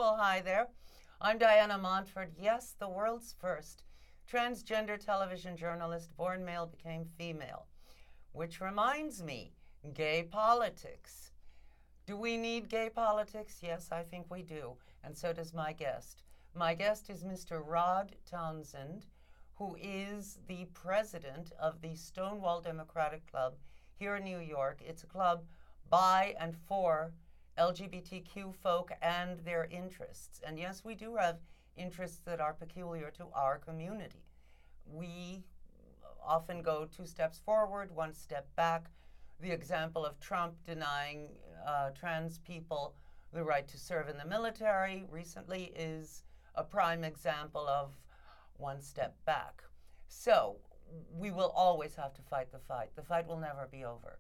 Well, hi there. I'm Diana Montford. Yes, the world's first transgender television journalist born male became female. Which reminds me, gay politics. Do we need gay politics? Yes, I think we do. And so does my guest. My guest is Mr. Rod Townsend, who is the president of the Stonewall Democratic Club here in New York. It's a club by and for LGBTQ folk and their interests. And yes, we do have interests that are peculiar to our community. We often go 2 steps forward, 1 step back. The example of Trump denying trans people the right to serve in the military recently is a prime example of 1 step back. So we will always have to fight the fight. The fight will never be over.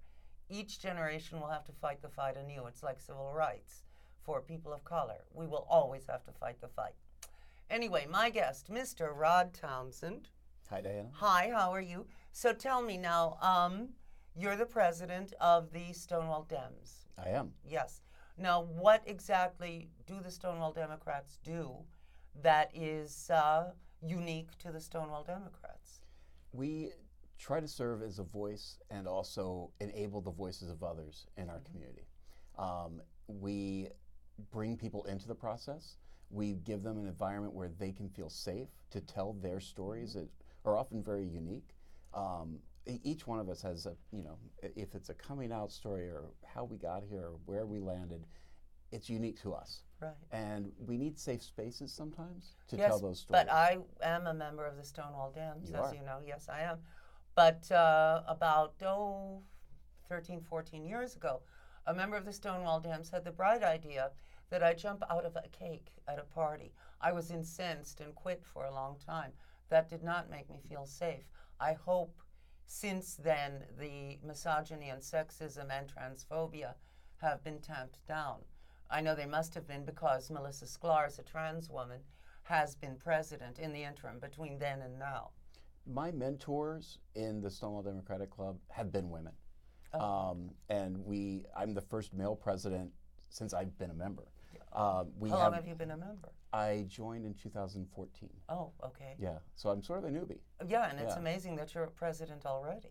Each generation will have to fight the fight anew. It's like civil rights for people of color. We will always have to fight the fight. Anyway, my guest, Mr. Rod Townsend. Hi, Diana. Hi, how are you? So tell me now, you're the president of the Stonewall Dems. I am. Yes. Now, what exactly do the Stonewall Democrats do that is unique to the Stonewall Democrats? We try to serve as a voice and also enable the voices of others in our community. We bring people into the process. We give them an environment where they can feel safe to tell their stories that are often very unique. Each one of us has a, if it's a coming out story or how we got here or where we landed, it's unique to us. Right. And we need safe spaces sometimes to yes, tell those stories. But I am a member of the Stonewall Dems, You as are. you know. Yes, I am. But about 13, 14 years ago, a member of the Stonewall Dems had the bright idea that I jump out of a cake at a party. I was incensed and quit for a long time. That did not make me feel safe. I hope since then the misogyny and sexism and transphobia have been tamped down. I know they must have been because Melissa Sklar's, a trans woman, has been president in the interim between then and now. My mentors in the Stonewall Democratic Club have been women. Oh. And I'm the first male president since I've been a member. How long have you been a member? I joined in 2014. Oh, okay. Yeah, so I'm sort of a newbie. Yeah, and it's amazing that you're a president already.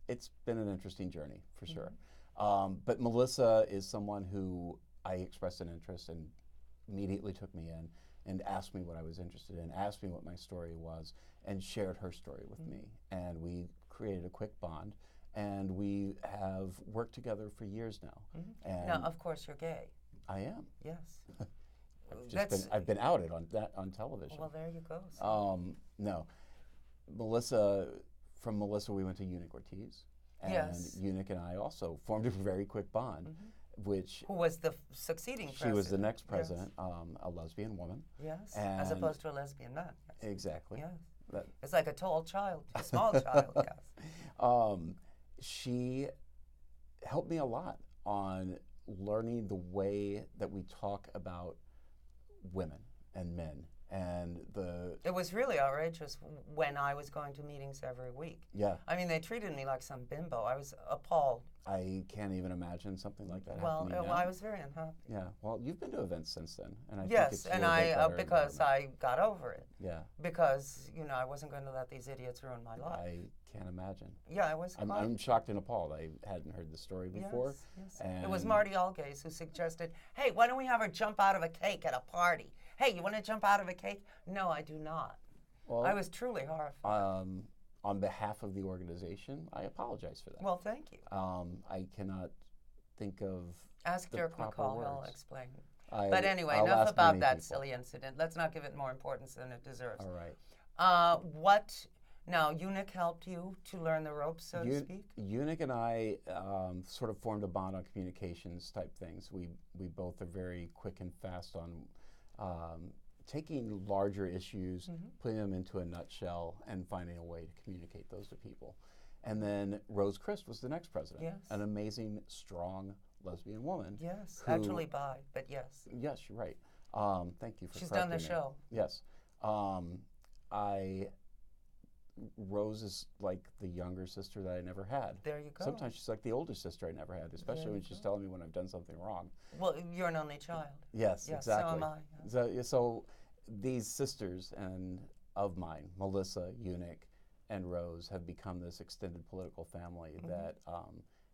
It's been an interesting journey, for sure. But Melissa is someone who I expressed an interest and immediately took me in and asked me what I was interested in, asked me what my story was, and shared her story with me. And we created a quick bond, and we have worked together for years now. And now, of course, you're gay. I am. Yes. I've been outed on television. Well, there you go. No. From Melissa, we went to Unique Ortiz. And Yes. Unique and I also formed a very quick bond, which Who was the succeeding president? she was the next president, a lesbian woman. Yes, as And- opposed to a lesbian man. Yes. Exactly. Yes. It's like a tall child, a small child, yes. She helped me a lot on learning the way that we talk about women and men. And It was really outrageous when I was going to meetings every week. yeah, I mean, they treated me like some bimbo. I was appalled. I can't even imagine something like that Well, happening now. I was very unhappy. Yeah, well, you've been to events since then, and I think Yes, it's a and little bit better because environment. I got over it. Yeah, Because, I wasn't going to let these idiots ruin my life. I can't imagine. Yeah, I was I'm shocked and appalled. I hadn't heard the story before. Yes. And It was Marty Algaze who suggested, hey, why don't we have her jump out of a cake at a party? Hey, you want to jump out of a cake? No, I do not. Well, I was truly horrified. on behalf of the organization, I apologize for that. Well, thank you. I cannot think of Ask the Dirk proper McCall, he'll words. explain. I- But anyway, I'll enough ask about many that people. silly incident. Let's not give it more importance than it deserves. All right. Now, Unique helped you to learn the ropes, so to speak? Unique and I sort of formed a bond on communications type things. We both are very quick and fast on taking larger issues, putting them into a nutshell, and finding a way to communicate those to people. And then Rose Christ was the next president. Yes. An amazing, strong lesbian woman. Yes, who- actually bi, but yes. Yes, you're right. Thank you for She's done the correcting me. show. Yes. I Rose is like the younger sister that I never had. There you go. Sometimes she's like the older sister I never had, especially when she's telling me when I've done something wrong. Well, you're an only child. Yes, exactly. So am I. So these sisters of mine, Melissa, Eunuch, and Rose, have become this extended political family that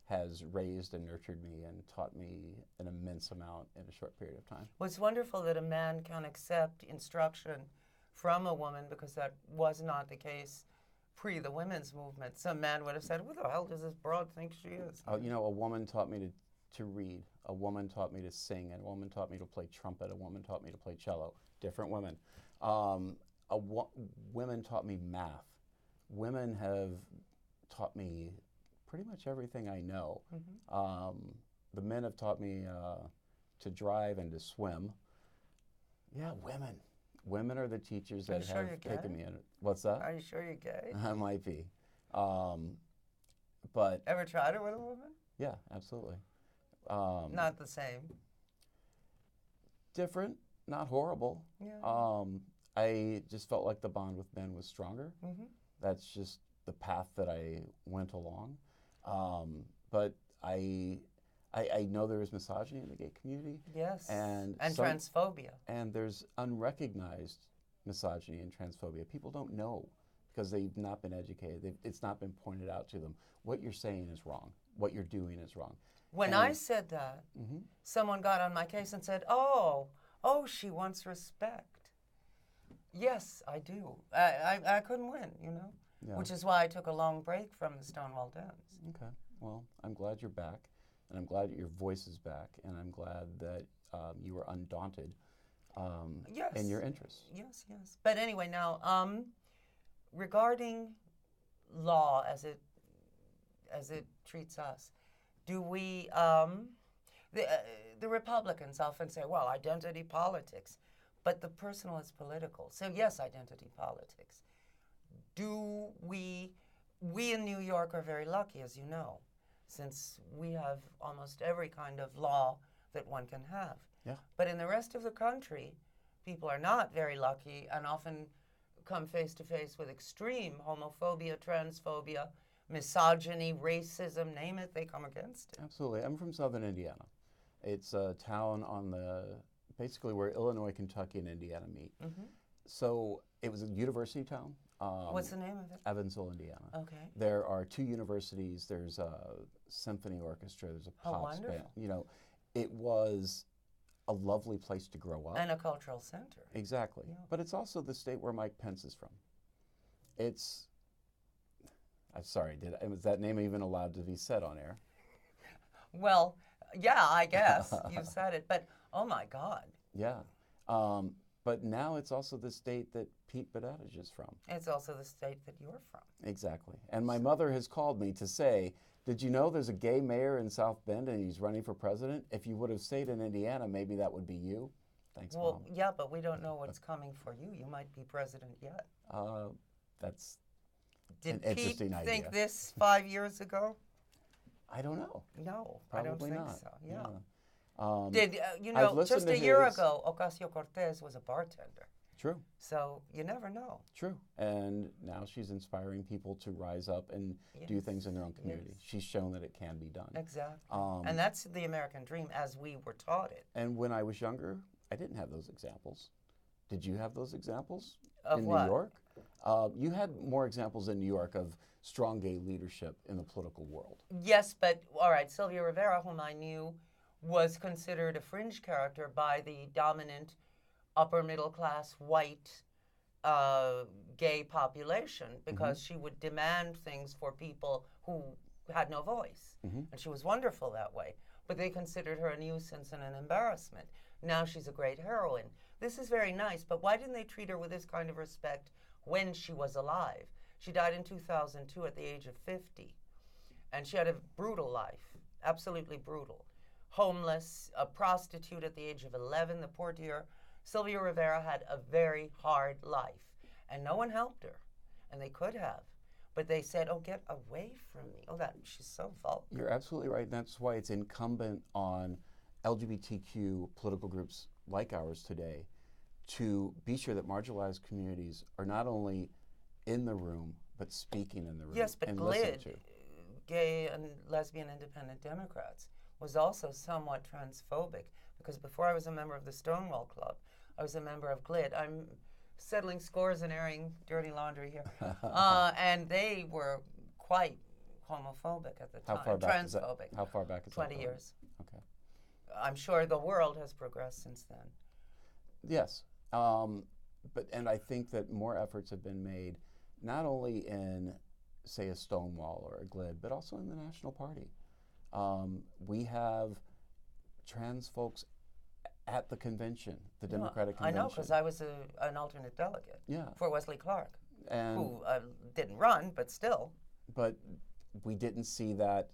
has raised and nurtured me and taught me an immense amount in a short period of time. Well, it's wonderful that a man can accept instruction from a woman, because that was not the case pre the women's movement. Some man would have said, "Who the hell does this broad think she is?" You know, a woman taught me to read. A woman taught me to sing. And a woman taught me to play trumpet. A woman taught me to play cello. Different women. Women taught me math. Women have taught me pretty much everything I know. The men have taught me to drive and to swim. Yeah, women. Women are the teachers that have taken me in. What's that? Are you sure you're gay? I might be. But ever tried it with a woman? Yeah, absolutely. Not the same. Different, not horrible. Yeah. I just felt like the bond with men was stronger. That's just the path that I went along. But I know there is misogyny in the gay community. Yes. And transphobia. And there's unrecognized misogyny and transphobia. People don't know because they've not been educated. It's not been pointed out to them. What you're saying is wrong. What you're doing is wrong. When I said that, someone got on my case and said, oh, she wants respect. Yes, I do. I couldn't win, you know, which is why I took a long break from the Stonewall Dance. Okay. Well, I'm glad you're back, and I'm glad that your voice is back, and I'm glad that you were undaunted in your interests. Yes. But anyway, now, regarding law as it treats us, do we, the Republicans often say, well, identity politics, but the personal is political. So yes, identity politics. Do we in New York are very lucky, as you know, since we have almost every kind of law that one can have. Yeah. But in the rest of the country, people are not very lucky and often come face to face with extreme homophobia, transphobia, misogyny, racism, name it, they come against it. Absolutely. I'm from southern Indiana. It's a town on basically where Illinois, Kentucky, and Indiana meet. So it was a university town. What's the name of it? Evansville, Indiana. Okay. There are 2 universities. There's a symphony orchestra. There's a pop band. You know, it was a lovely place to grow up. And a cultural center. Exactly. Yeah. But it's also the state where Mike Pence is from. I'm sorry, was that name even allowed to be said on air? Well, yeah, I guess you said it, but oh my God. Yeah. But now it's also the state that Pete Buttigieg is from. It's also the state that you're from. Exactly. And my mother has called me to say, did you know there's a gay mayor in South Bend and he's running for president? If you would have stayed in Indiana, maybe that would be you. Thanks, Mom. Well, yeah, but we don't know what's coming for you. You might be president yet. That's an interesting idea. Did Pete think this 5 years ago? I don't know. No, Probably I don't think not. so. Yeah. Did just a year ago, Ocasio-Cortez was a bartender. True. So you never know. True. And now she's inspiring people to rise up and do things in their own community. Yes. She's shown that it can be done. Exactly. And that's the American dream as we were taught it. And when I was younger, I didn't have those examples. Did you have those examples of New York? You had more examples in New York of strong gay leadership in the political world. Yes, but all right, Sylvia Rivera, whom I knew, was considered a fringe character by the dominant upper middle class white gay population because she would demand things for people who had no voice. And she was wonderful that way. But they considered her a nuisance and an embarrassment. Now she's a great heroine. This is very nice, but why didn't they treat her with this kind of respect when she was alive? She died in 2002 at the age of 50. And she had a brutal life, absolutely brutal. Homeless, a prostitute at the age of 11, the poor dear. Sylvia Rivera had a very hard life, and no one helped her, and they could have. But they said, oh, get away from me. Oh, she's so vulgar. You're absolutely right, and that's why it's incumbent on LGBTQ political groups like ours today to be sure that marginalized communities are not only in the room, but speaking in the room. Yes, but and listening GLID, to. Gay and Lesbian Independent Democrats, was also somewhat transphobic, because before I was a member of the Stonewall Club, I was a member of GLID. I'm settling scores and airing dirty laundry here. And they were quite homophobic at the time. How far back is that? Transphobic. How far back is 20 that? years. Okay. I'm sure the world has progressed since then. Yes, and I think that more efforts have been made, not only in, say, a Stonewall or a GLID, but also in the National Party. We have trans folks at the convention, the Democratic convention. I know, because I was an alternate delegate for Wesley Clark, and who didn't run, but still. But we didn't see that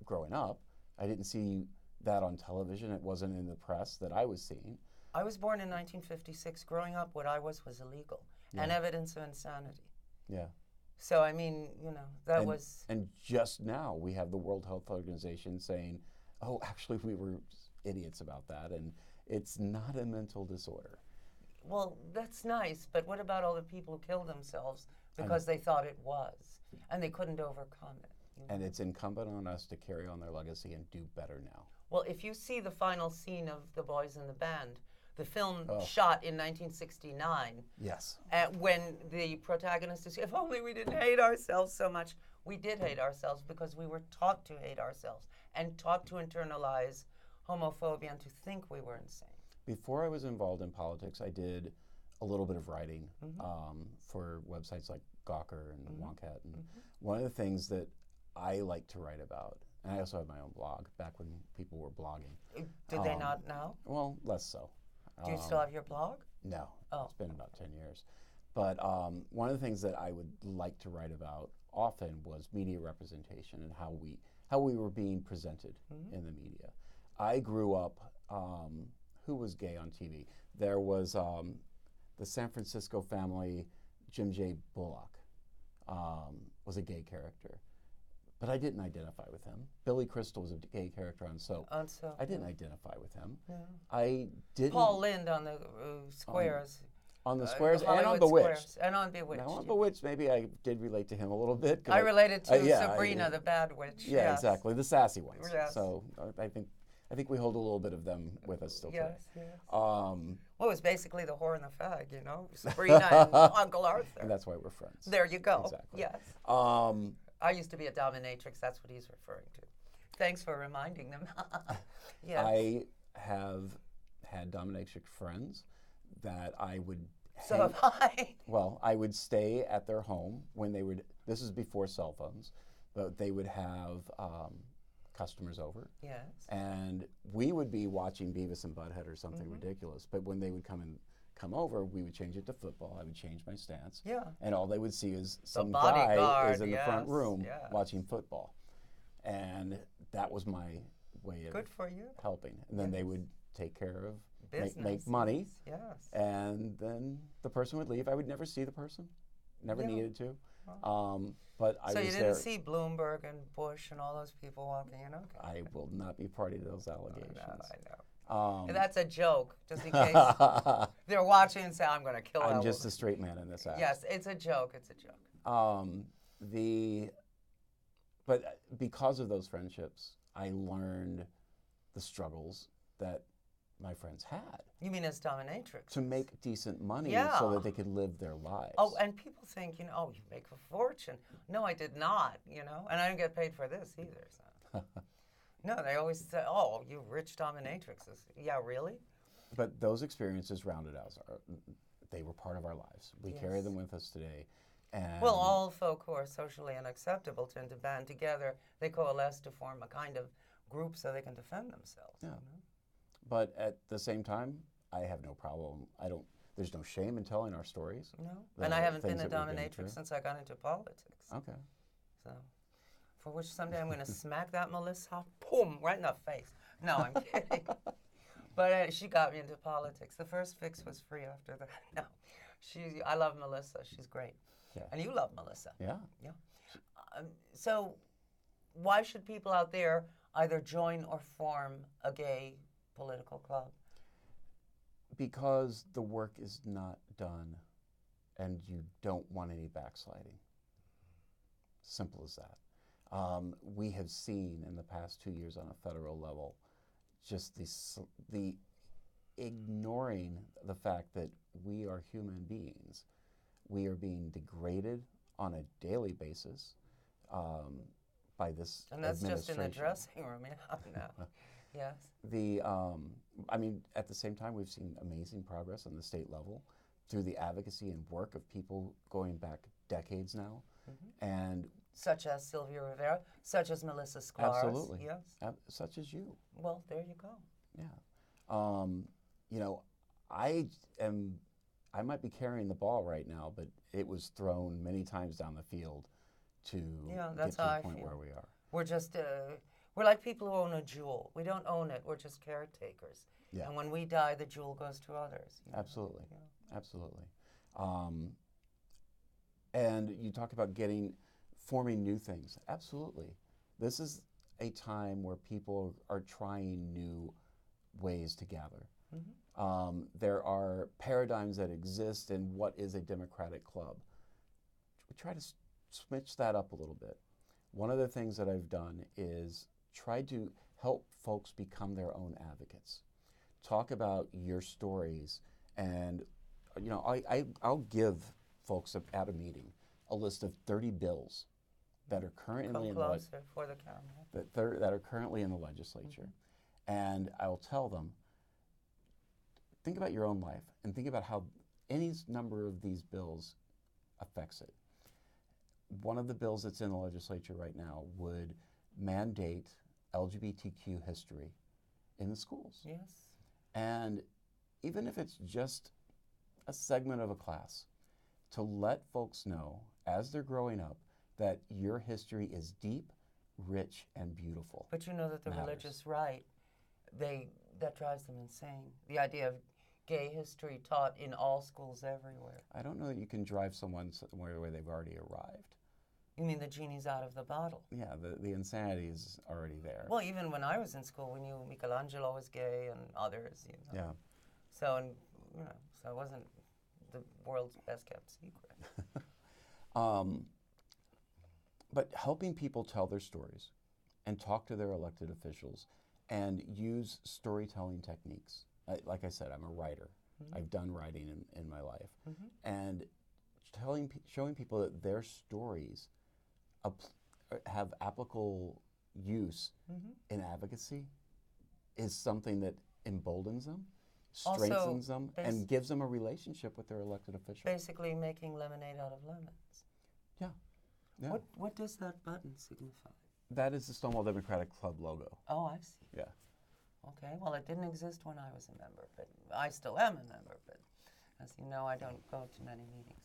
growing up. I didn't see that on television. It wasn't in the press that I was seeing. I was born in 1956. Growing up, what I was illegal and evidence of insanity. Yeah. So, I mean, that was... And just now we have the World Health Organization saying, oh, actually we were idiots about that, and it's not a mental disorder. Well, that's nice, but what about all the people who killed themselves because they thought it was, and they couldn't overcome it? And it's incumbent on us to carry on their legacy and do better now. Well, if you see the final scene of The Boys in the Band, the film shot in 1969. Yes. When the protagonist is, if only we didn't hate ourselves so much. We did hate ourselves because we were taught to hate ourselves and taught to internalize homophobia and to think we were insane. Before I was involved in politics, I did a little bit of writing for websites like Gawker and Wonkat. And one of the things that I like to write about, and I also have my own blog, back when people were blogging. Do they not now? Well, less so. Do you still have your blog? No. It's been about 10 years. But one of the things that I would like to write about often was media representation and how we were being presented in the media. I grew up, who was gay on TV? There was the San Francisco family, Jim J. Bullock was a gay character. But I didn't identify with him. Billy Crystal was a gay character on Soap. I didn't identify with him. Yeah. I didn't. Paul Lynde on the Squares. On the Squares and on Bewitched. Squares, and on Bewitched. Now on Bewitched, maybe I did relate to him a little bit. I related to Sabrina, the bad witch. Yeah, yes. Exactly, the sassy ones. Yes. So I think we hold a little bit of them with us still today. Yes. Well, it was basically the whore and the fag, Sabrina and Uncle Arthur. And that's why we're friends. There you go. Exactly. Yes. I used to be a dominatrix. That's what he's referring to. Thanks for reminding them. Yes. I have had dominatrix friends that I would. So have I. Well, I would stay at their home when they would. This is before cell phones, but they would have customers over. Yes. And we would be watching Beavis and Butthead or something ridiculous. But when they would come over, we would change it to football. I would change my stance. Yeah. And all they would see is some guy is in the front room yes. watching football. And that was my way of Good for you. helping. And then they would take care of, business. Make money. Yes. And then the person would leave. I would never see the person. Never needed to. But I was there. So you didn't see Bloomberg and Bush and all those people walking in? Okay. I will not be party to those allegations. I know. And that's a joke, just in case they're watching and say, I'm going to kill I'm just a straight man in this act. Yes, it's a joke. It's a joke. But because of those friendships, I learned the struggles that my friends had. You mean as dominatrix? To make decent money so that they could live their lives. Oh, and people think, you make a fortune. No, I did not, and I didn't get paid for this either. So. No, they always say, oh, you rich dominatrixes. Yeah, really? But those experiences rounded out. They were part of our lives. We carry them with us today. And well, all folk who are socially unacceptable tend to band together. They coalesce to form a kind of group so they can defend themselves. Yeah. But at the same time, I have no problem. There's no shame in telling our stories. No. And I haven't been a dominatrix since I got into politics. Okay. So, for which someday I'm going to smack that Melissa, boom, right in the face. No, I'm kidding. But she got me into politics. The first fix was free after that. No. I love Melissa. She's great. Yeah. And you love Melissa. Yeah. Yeah. So why should people out there either join or form a gay political club? Because the work is not done and you don't want any backsliding. Simple as that. We have seen in the past 2 years on a federal level just the ignoring the fact that we are human beings. We are being degraded on a daily basis by this And that's just in the administration. dressing room, now. Yes. I mean, at the same time, we've seen amazing progress on the state level through the advocacy and work of people going back decades now. And such as Sylvia Rivera, such as Melissa Sklar. absolutely, Yes. Such as you. Well, there you go. Yeah. You know, I might be carrying the ball right now, but it was thrown many times down the field to get to the point where we are. We're just, we're like people who own a jewel. We don't own it, we're just caretakers. Yeah. And when we die, the jewel goes to others. Absolutely. Yeah. Absolutely. And you talk about forming new things. Absolutely. This is a time where people are trying new ways to gather. There are paradigms that exist in what is a democratic club. We try to switch that up a little bit. One of the things that I've done is try to help folks become their own advocates. Talk about your stories, and I'll give folks at a meeting a list of 30 bills that are currently that are currently in the legislature, and I'll tell them, think about your own life and think about how any number of these bills affects it. One of the bills that's in the legislature right now would mandate LGBTQ history in the schools. Yes. And even if it's just a segment of a class, to let folks know as they're growing up that your history is deep, rich, and beautiful. But you know that the religious right, that drives them insane. The idea of gay history taught in all schools everywhere. I don't know that you can drive someone somewhere where they've already arrived. You mean the genie's out of the bottle? Yeah, the insanity is already there. Well, even when I was in school, we knew Michelangelo was gay and others, Yeah. So, so it wasn't the world's best kept secret. But helping people tell their stories and talk to their elected officials and use storytelling techniques. Like I said, I'm a writer. I've done writing in my life. And showing people that their stories have applicable use in advocacy is something that emboldens them, strengthens them, and gives them a relationship with their elected officials. Basically making lemonade out of lemons. Yeah. Yeah. What does that button signify? That is the Stonewall Democratic Club logo. Oh, I see. Yeah. Okay, well, it didn't exist when I was a member, but I still am a member, but as you know, I don't go to many meetings.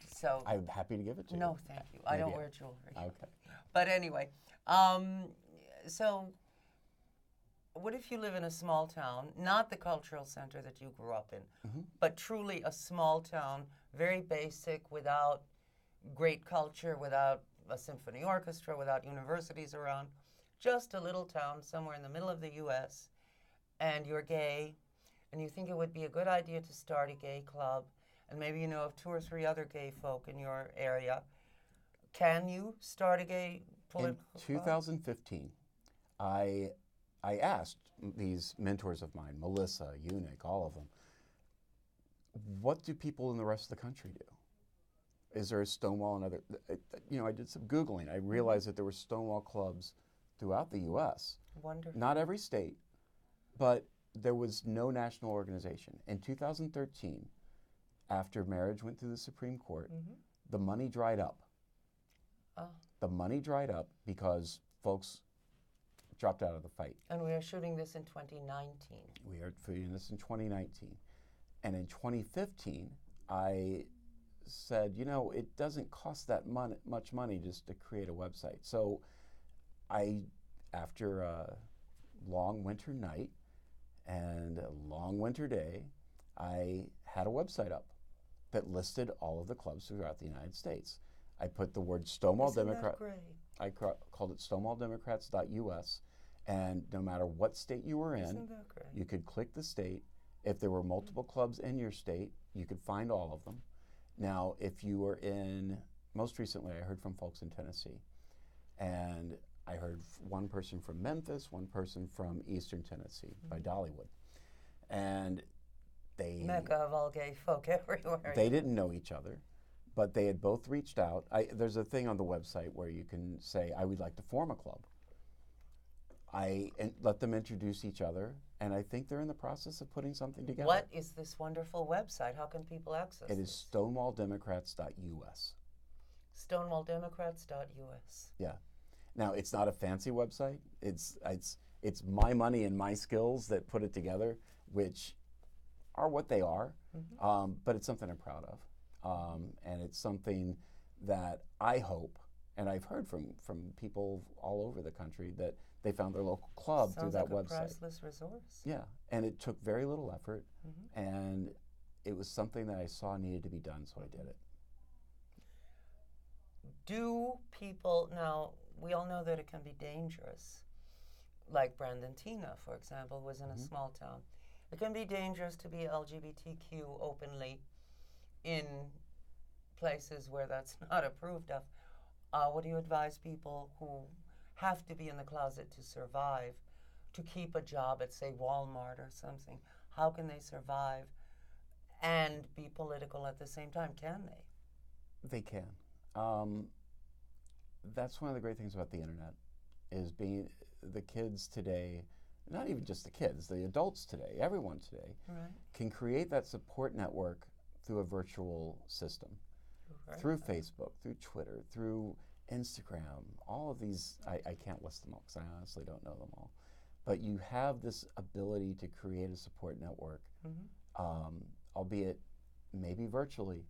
So I'm happy to give it to you. No, thank you. I don't wear jewelry. Okay. But anyway, so what if you live in a small town, not the cultural center that you grew up in, but truly a small town, very basic, without great culture, without a symphony orchestra, without universities around, just a little town somewhere in the middle of the U.S., and you're gay, and you think it would be a good idea to start a gay club, and maybe you know of 2 or 3 other gay folk in your area. Can you start a gay political club? In 2015, I asked these mentors of mine, Melissa, Eunuch, all of them, what do people in the rest of the country do? Is there a Stonewall and other, I did some Googling. I realized that there were Stonewall clubs throughout the U.S. Wonderful. Not every state, but there was no national organization. In 2013, after marriage went through the Supreme Court, the money dried up. The money dried up because folks dropped out of the fight. And we are shooting this in 2019. We are shooting this in 2019. And in 2015, I said, it doesn't cost that much money just to create a website. So after a long winter night and a long winter day, I had a website up that listed all of the clubs throughout the United States. I put the word Stonewall Democrat. I called it StonewallDemocrats.us, and no matter what state you were in, you could click the state. If there were multiple clubs in your state, you could find all of them. Now, if you were in most recently, I heard from folks in Tennessee, and I heard one person from Memphis, one person from Eastern Tennessee by Dollywood, and they Mecca of all gay folk everywhere. they didn't know each other, but they had both reached out. There's a thing on the website where you can say, I would like to form a club. Let them introduce each other, and I think they're in the process of putting something together. What is this wonderful website? How can people access It this? is stonewalldemocrats.us. Stonewalldemocrats.us. Yeah. Now, it's not a fancy website. It's my money and my skills that put it together, which are what they are, but it's something I'm proud of. And it's something that I hope, and I've heard from people all over the country, that they found their local club through that website. Sounds like a priceless resource. Yeah, and it took very little effort, and it was something that I saw needed to be done, so I did it. Do people, now, we all know that it can be dangerous. Like Brandentina, for example, was in a small town. It can be dangerous to be LGBTQ openly in places where that's not approved of. What do you advise people who have to be in the closet to survive, to keep a job at, say, Walmart or something? How can they survive and be political at the same time? Can they? They can. That's one of the great things about the internet, is being the kids today, not even just the kids, the adults today, everyone today, can create that support network through a virtual system, through Facebook, through Twitter, through Instagram, all of these. I can't list them all because I honestly don't know them all. But you have this ability to create a support network, albeit maybe virtually,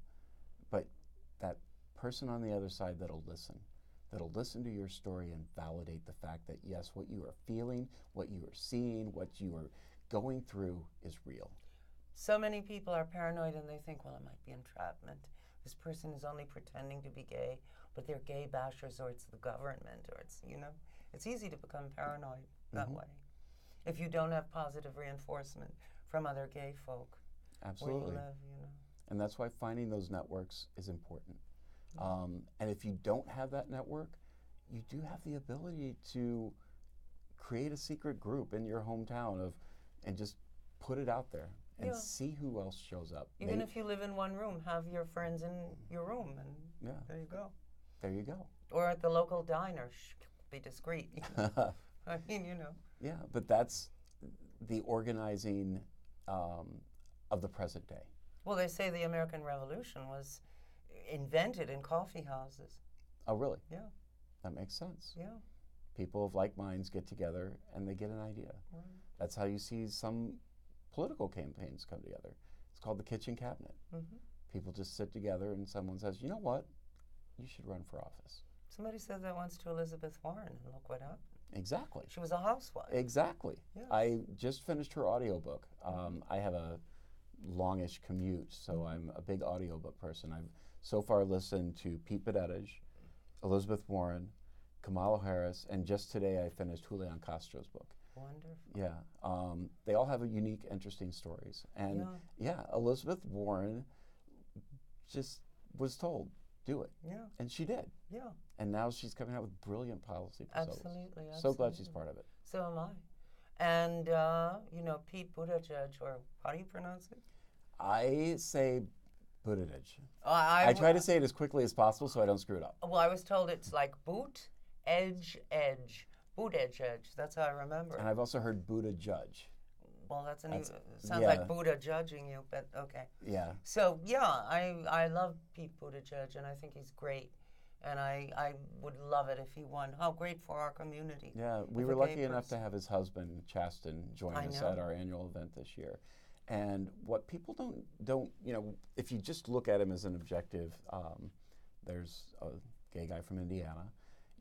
but that person on the other side that'll listen to your story and validate the fact that, yes, what you are feeling, what you are seeing, what you are going through is real. So many people are paranoid and they think, well, it might be entrapment. This person is only pretending to be gay, but they're gay bashers, or it's the government, or it's, it's easy to become paranoid that way if you don't have positive reinforcement from other gay folk. Absolutely. Where you live, And that's why finding those networks is important. And if you don't have that network, you do have the ability to create a secret group in your hometown and just put it out there and see who else shows up. Even if you live in one room, have your friends in your room, and there you go. There you go. Or at the local diner, be discreet. I mean, Yeah, but that's the organizing of the present day. Well, they say the American Revolution was invented in coffee houses. Oh, really? Yeah. That makes sense. Yeah. People of like minds get together and they get an idea. Right. That's how you see some political campaigns come together. It's called the kitchen cabinet. People just sit together and someone says, you know what? You should run for office. Somebody said that once to Elizabeth Warren, and look what happened. Exactly. She was a housewife. Exactly. Yes. I just finished her audiobook. I have a longish commute, so I'm a big audiobook person. I've so far listened to Pete Buttigieg, Elizabeth Warren, Kamala Harris, and just today I finished Julian Castro's book. Wonderful. Yeah. They all have unique, interesting stories. And Elizabeth Warren just was told, do it. Yeah. And she did. Yeah. And now she's coming out with brilliant policy proposals. Absolutely. So glad she's part of it. So am I. And, Pete Buttigieg, or how do you pronounce it? I say Buttigieg. I try to say it as quickly as possible so I don't screw it up. Well, I was told it's like boot, edge, edge. Buttigieg. That's how I remember. And I've also heard Buddha judge. Well, sounds like Buddha judging you, but okay. Yeah. So, I love Pete Buttigieg, and I think he's great. And I would love it if he won. How great for our community. Yeah, we were lucky enough to have his husband, Chasten, join us at our annual event this year. And what people don't, if you just look at him as an objective, there's a gay guy from Indiana.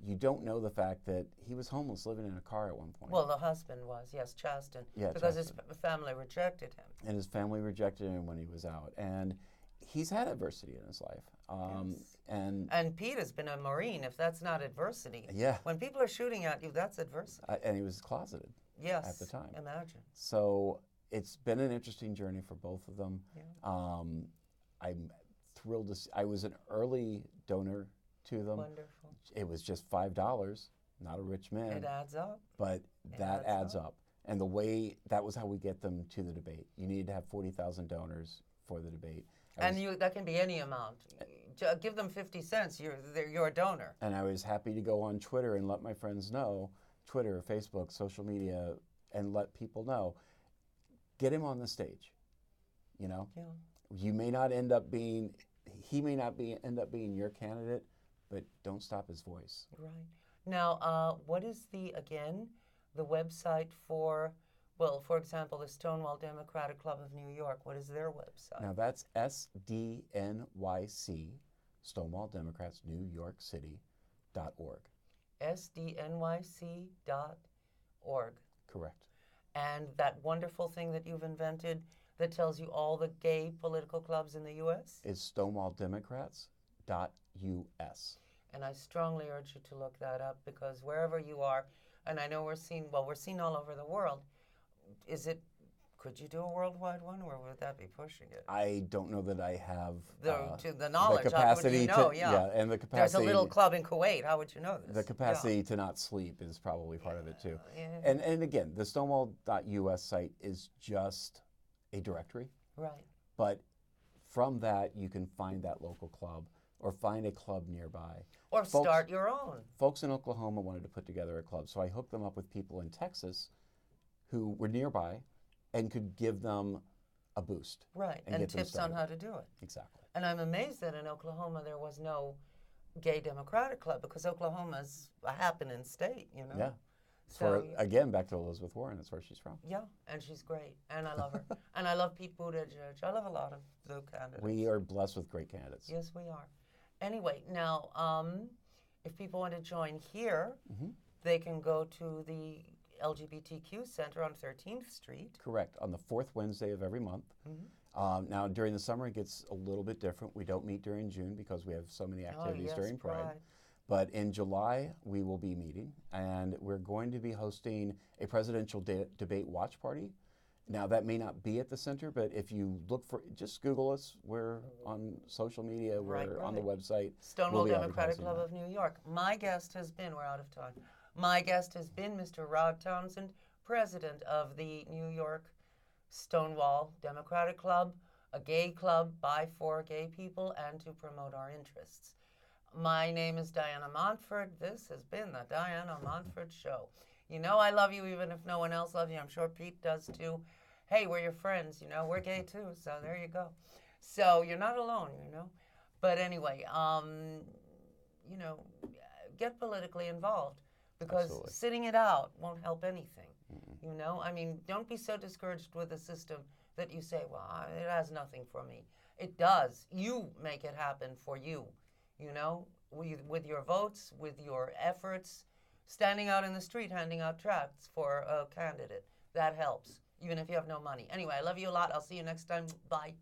You don't know the fact that he was homeless, living in a car at one point. Well, the husband was, yes, Chasten. Yeah, because his family rejected him. And his family rejected him when he was out. And he's had adversity in his life. Yes. And Pete has been a Marine, if that's not adversity. Yeah. When people are shooting at you, that's adversity. And he was closeted at the time. Imagine. So it's been an interesting journey for both of them. Yeah. I'm thrilled to see. I was an early donor to them. Wonderful. It was just $5, not a rich man. It adds up. But that adds up. And that was how we get them to the debate. You needed to have 40,000 donors for the debate. That can be any amount. Give them 50 cents, you're a donor. And I was happy to go on Twitter and let my friends know, Twitter, Facebook, social media, and let people know. Get him on the stage, you know? Yeah. You may not end up being, he may not end up being your candidate, but don't stop his voice. Right. Now, what is the website for, well, for example, the Stonewall Democratic Club of New York? What is their website? Now that's SDNYC, Stonewall Democrats, New York City.org. SDNYC.org. Correct. And that wonderful thing that you've invented that tells you all the gay political clubs in the U.S.? Is StonewallDemocrats.us. And I strongly urge you to look that up, because wherever you are, and I know we're seen all over the world, could you do a worldwide one, or would that be pushing it? I don't know that I have the knowledge. the capacity how would you know? and the capacity. There's a little club in Kuwait. How would you know this? The capacity to not sleep is probably part of it too. Yeah. And again, the Stonewall.us site is just a directory. Right. But from that, you can find that local club or find a club nearby. Or start your own. Folks in Oklahoma wanted to put together a club, so I hooked them up with people in Texas who were nearby and could give them a boost. Right, and tips on how to do it. Exactly. And I'm amazed that in Oklahoma there was no gay Democratic club, because Oklahoma's a happening state, you know? Yeah. So, again, back to Elizabeth Warren, that's where she's from. Yeah, and she's great, and I love her. And I love Pete Buttigieg. I love a lot of the candidates. We are blessed with great candidates. Yes, we are. Anyway, now, if people want to join here, they can go to the LGBTQ Center on 13th Street. Correct, on the fourth Wednesday of every month. Now, during the summer, it gets a little bit different. We don't meet during June because we have so many activities during Pride. But in July, we will be meeting, and we're going to be hosting a presidential debate watch party. Now, that may not be at the center, but if you look just Google us. We're on social media. We're on the website. Stonewall Democratic Club of New York. My guest has been, we're out of time. My guest has been Mr. Rod Townsend, president of the New York Stonewall Democratic Club, a gay club by for gay people and to promote our interests. My name is Diana Montford. This has been the Diana Montford Show. You know I love you even if no one else loves you. I'm sure Pete does too. Hey, we're your friends, you know. We're gay too, so there you go. So you're not alone, you know. But anyway, you know, get politically involved, because sitting it out won't help anything. You know, I mean, don't be so discouraged with the system that you say, well, it has nothing for me. It does. You make it happen for you, you know, with your votes, with your efforts, standing out in the street, handing out tracts for a candidate. That helps, even if you have no money. Anyway, I love you a lot. I'll see you next time. Bye.